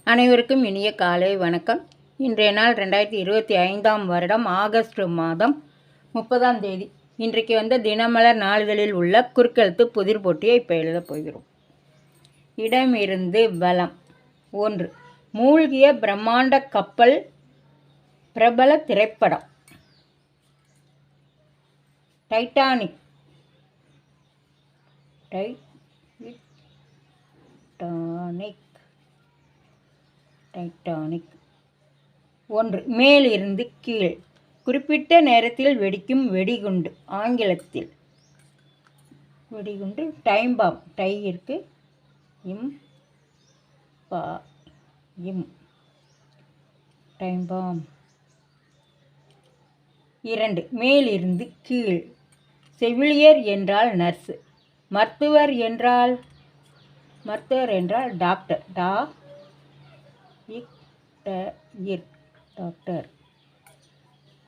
அனைவருக்கும் இனிய காலை வணக்கம். இன்றைய நாள் 2025 வருடம் ஆகஸ்ட் மாதம் 30ஆம் தேதி. இன்றைக்கு தினமலர் நாளிதழில் உள்ள குறுக்கெழுத்து புதிர் போட்டியை இப்போ எழுதப் போகிறோம். இடமிருந்து வலம். 1. மூழ்கிய பிரம்மாண்ட கப்பல். பிரபல திரைப்படம் டைட்டானிக். டைட்டானிக். 1. மேலிருந்து கீழ். குறிப்பிட்ட நேரத்தில் வெடிக்கும் வெடிகுண்டு. ஆங்கிலத்தில் வெடிகுண்டு டைம் பாம். டை இருக்கு, இம் பா இம் டைம் பாம். 2. மேலிருந்து கீழ். செவிலியர் என்றால் நர்ஸ். மருத்துவர் என்றால் டாக்டர். டாக்டர்.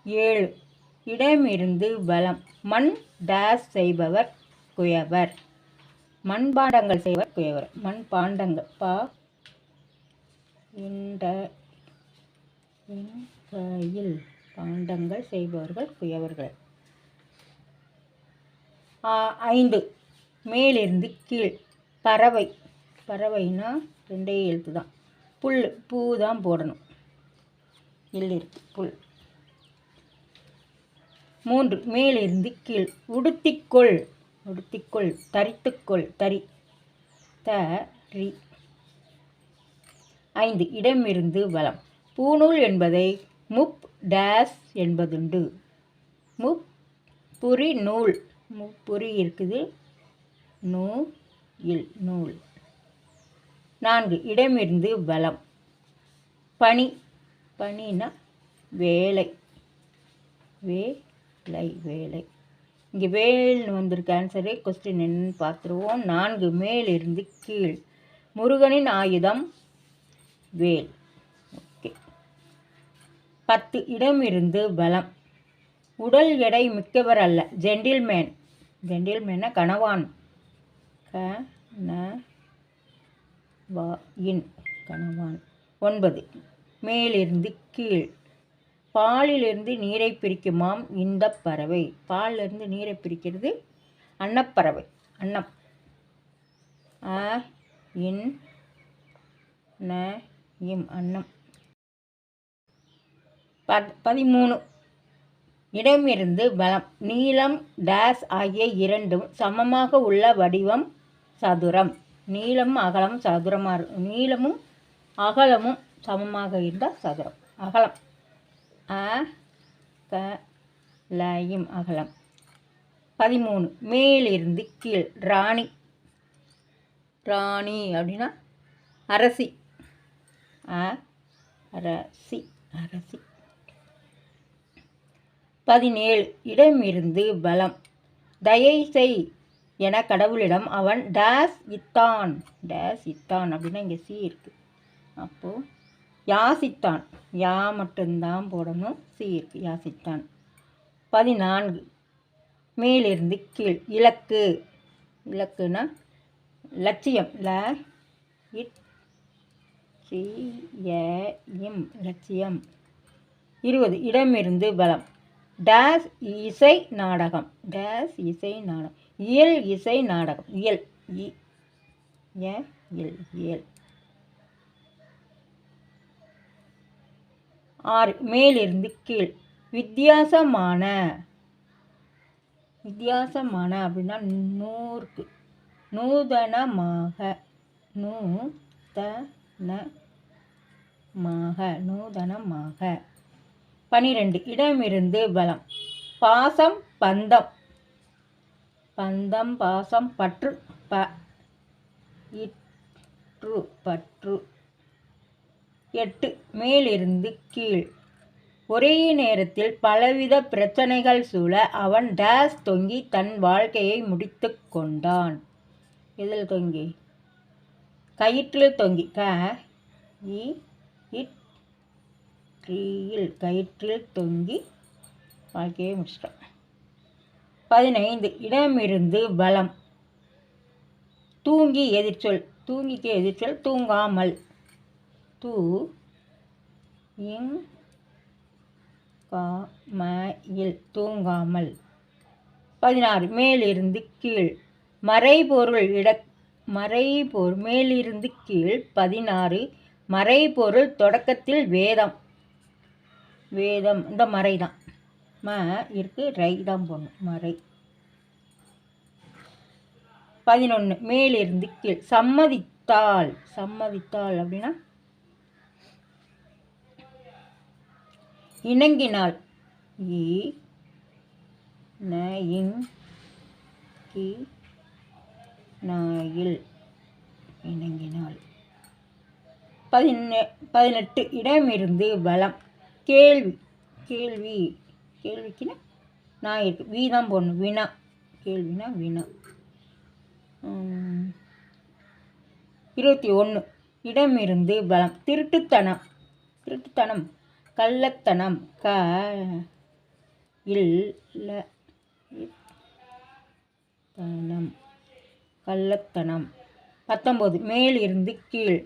7. இடமிருந்து வலம். மண் டேஸ் செய்பவர் குயவர். மண்பாண்டங்கள் செய்வர் குயவர். மண்பாண்டங்கள் பாண்டங்கள் செய்பவர்கள் குயவர்கள். 5. மேலிருந்து கீழ். பறவை. பறவைனா 2 எழுத்து தான். புல். பூ தான் போடணும். இருக்கு புல். 3. மேலிருந்து கீழ். உடுத்திக்கொள். உடுத்திக்கொள். தரித்துக்கொள். தரி. தரி. 5. இடமிருந்து வலம். பூநூல் என்பதை முப் டேஸ் என்பதுண்டு. முப்புரி நூல். முப்புரி இருக்குது. நூல். 4. இடமிருந்து வலம். பணி. பணினா வேலை. வேலை. இங்கே வேல்னு வந்திருக்கு. ஆன்சரு. கொஸ்டின் என்னன்னு பார்த்துருவோம். 4. மேலிருந்து கீழ். முருகனின் ஆயுதம் வேல். ஓகே. 10. இடமிருந்து வலம். உடல் எடை மிக்கவர் அல்ல. ஜென்டில்மேன். ஜென்டில்மேனா கணவான். கணவான். 9. மேலிருந்து கீழ். பாலிலிருந்து நீரை பிரிக்குமாம் இந்த பறவை. பாலிலிருந்து நீரை பிரிக்கிறது அன்னப்பறவை. அன்னம். அன்னம். 13. இடமிருந்து வலம். நீளம் டேஸ் ஆகிய இரண்டும் சமமாக உள்ள வடிவம் சதுரம். நீளமும் அகலம் சதுரமாக நீளமும் அகலமும் சமமாக இருந்தால் சதுரம். அகலம். அகலம். 13. மேலிருந்து கீழ். ராணி. ராணி அப்படின்னா அரசி. அரசி. 17. இடமிருந்து வலம். தயை செய் என கடவுளிடம் அவன் டேஸ் இத்தான். டேஸ் இத்தான் அப்படின்னா இங்கே சி இருக்கு. அப்போது யாசித்தான். யா மட்டும்தான் போடணும். சி இருக்கு. யாசித்தான். 14. மேலிருந்து கீழ். இலக்கு. இலக்குனா லட்சியம். லட்சியம். 20. இடமிருந்து வலம். டேஸ் இசை நாடகம். டேஸ் இசை நாடகம். இயல் இசை நாடகம். இயல். இயல். 6. மேலிருந்து கீழ். வித்தியாசமான. வித்தியாசமான அப்படின்னா நூறுக்கு. நூதனமாக. நூதனமாக. 12. இடமிருந்து வலம். பாசம் பந்தம். பந்தம் பாசம் பற்று. பற்று. 8. மேலிருந்து கீழ். ஒரே நேரத்தில் பலவித பிரச்சனைகள் சூழ அவன் டேஸ் தொங்கி தன் வாழ்க்கையை முடித்து கொண்டான். இதில் தொங்கி. கயிற்றில் தொங்கி. கயிற்றில் தொங்கி வாழ்க்கையை முடிச்சிட்டான். 15. இடமிருந்து வலம். தூங்கி எதிர்ச்சொல். தூங்கிக்கு எதிர்ச்சொல் தூங்காமல். து இங் கா ம இல் தூங்காமல். 16 மேலிருந்து கீழ். மறைபொருள் மேலிருந்து கீழ். 16 மறைபொருள் தொடக்கத்தில் வேதம். இந்த மறை தான். ம இருக்கு, ரை தான் போடணும். மறை. 11 மேலிருந்து கீழ். சம்மதித்தால் அப்படின்னா இணங்கினாள். இணங்கினாள். 18 இடமிருந்து வலம். கேள்விக்குன்னா நான் இருக்கு, வீ தான் போடணும். வினா. கேள்வினா வினா. 21 இடமிருந்து வலம். திருட்டுத்தனம் கள்ளத்தனம். கள்ளத்தனம். 19 மேலிருந்து கீழ்.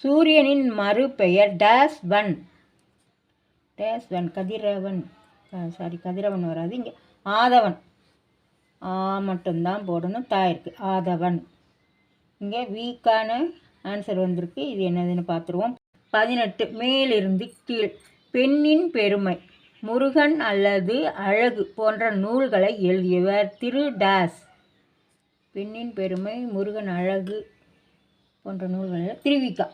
சூரியனின் மறுபெயர் -1. கதிரவன். கதிரவன் வராது இங்கே. ஆதவன். மட்டும்தான் போடணும். இருக்கு ஆதவன். இங்கே வீக்கான ஆன்சர் வந்திருக்கு. இது என்னதுன்னு பார்த்துருவோம். 18 மேலிருந்து கீழ். பெண்ணின் பெருமை. முருகன் அல்லது அழகு போன்ற நூல்களை எழுதியவர் திரு டேஸ். பெண்ணின் பெருமை, முருகன், அழகு போன்ற நூல்களை திருவிக்கா.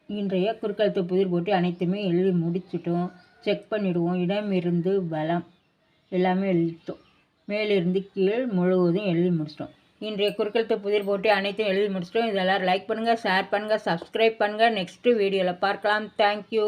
இன்றைய குறுக்கெழுத்து புதிர் போட்டி அனைத்துமே எழுதி முடிச்சிட்டோம். செக் பண்ணிவிடுவோம். இடமிருந்து வலம் எல்லாமே எழுதிட்டோம். மேலிருந்து கீழ் முழுவதும் எழுதி முடிச்சிட்டோம். இன்றைய குறுக்கெழுத்து புதிர் போட்டி அனைத்தும் எழுதி முடிச்சிட்டோம். இதெல்லாம் லைக் பண்ணுங்கள், ஷேர் பண்ணுங்கள், சப்ஸ்கிரைப் பண்ணுங்கள். நெக்ஸ்ட்டு வீடியோவில் பார்க்கலாம். தேங்க்யூ.